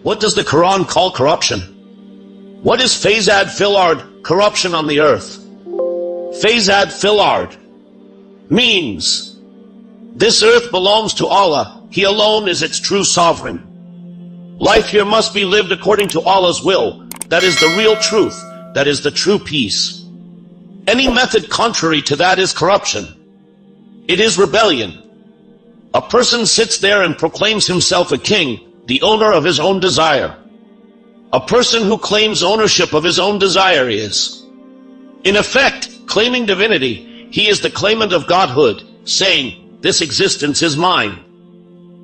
What does the Qur'an call corruption? What is Fasād fil Ard, corruption on the earth? Fasād fil Ard means this earth belongs to Allah. He alone is its true sovereign. Life here must be lived according to Allah's will. That is the real truth. That is the true peace. Any method contrary to that is corruption. It is rebellion. A person sits there and proclaims himself a king, the owner of his own desire. A person who claims ownership of his own desire is, in effect, claiming divinity. He is the claimant of godhood, saying, this existence is mine.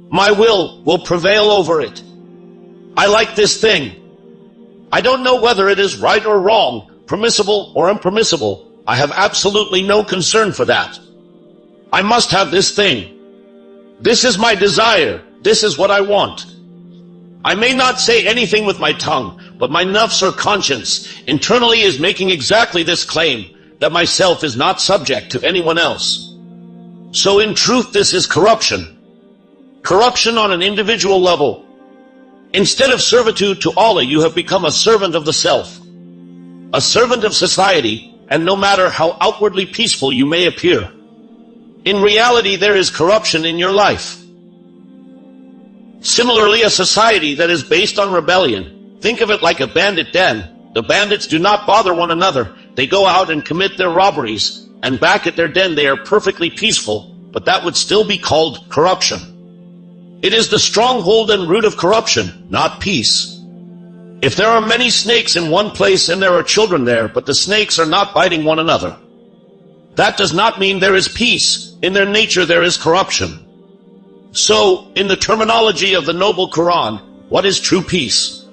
My will prevail over it. I like this thing. I don't know whether it is right or wrong, permissible or impermissible. I have absolutely no concern for that. I must have this thing. This is my desire. This is what I want. I may not say anything with my tongue, but my nafs or conscience internally is making exactly this claim, that myself is not subject to anyone else. So in truth this is corruption. Corruption on an individual level. Instead of servitude to Allah, you have become a servant of the self, a servant of society, and no matter how outwardly peaceful you may appear, in reality there is corruption in your life. Similarly, a society that is based on rebellion, think of it like a bandit den. The bandits do not bother one another. They go out and commit their robberies, and back at their den they are perfectly peaceful, but that would still be called corruption. It is the stronghold and root of corruption, not peace. If there are many snakes in one place and there are children there, but the snakes are not biting one another, that does not mean there is peace. In their nature there is corruption. So, in the terminology of the noble Qur'an, what is true peace?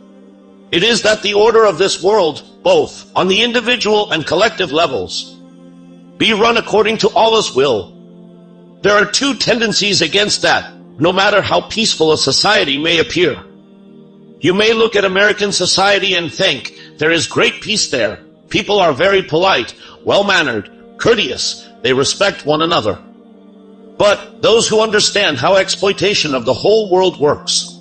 It is that the order of this world, both on the individual and collective levels, be run according to Allah's will. There are two tendencies against that, no matter how peaceful a society may appear. You may look at American society and think, there is great peace there. People are very polite, well-mannered, courteous, they respect one another. But those who understand how exploitation of the whole world works,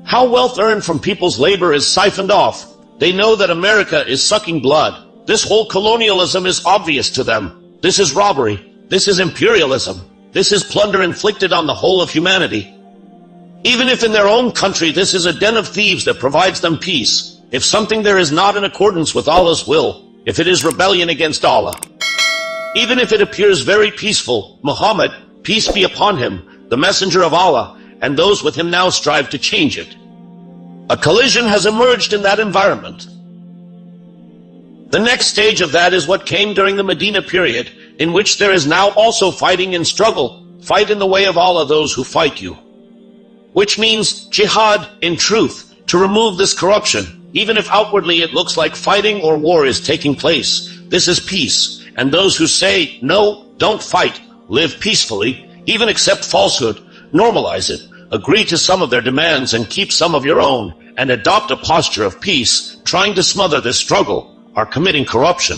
how wealth earned from people's labor is siphoned off, they know that America is sucking blood. This whole colonialism is obvious to them. This is robbery. This is imperialism. This is plunder inflicted on the whole of humanity. Even if in their own country this is a den of thieves that provides them peace, if something there is not in accordance with Allah's will, if it is rebellion against Allah, even if it appears very peaceful, Muhammad, peace be upon him, the messenger of Allah, and those with him now strive to change it. A collision has emerged in that environment. The next stage of that is what came during the Medina period, in which there is now also fighting and struggle. Fight in the way of Allah those who fight you. Which means jihad in truth, to remove this corruption, even if outwardly it looks like fighting or war is taking place. This is peace, and those who say, no, don't fight, live peacefully, even accept falsehood, normalize it, agree to some of their demands and keep some of your own, and adopt a posture of peace, trying to smother this struggle, are committing corruption.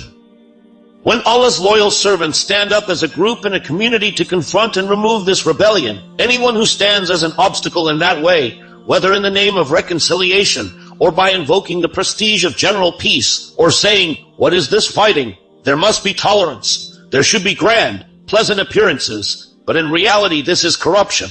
When Allah's loyal servants stand up as a group and a community to confront and remove this rebellion, anyone who stands as an obstacle in that way, whether in the name of reconciliation or by invoking the prestige of general peace, or saying, what is this fighting? There must be tolerance. There should be grand, pleasant appearances, but in reality this is corruption.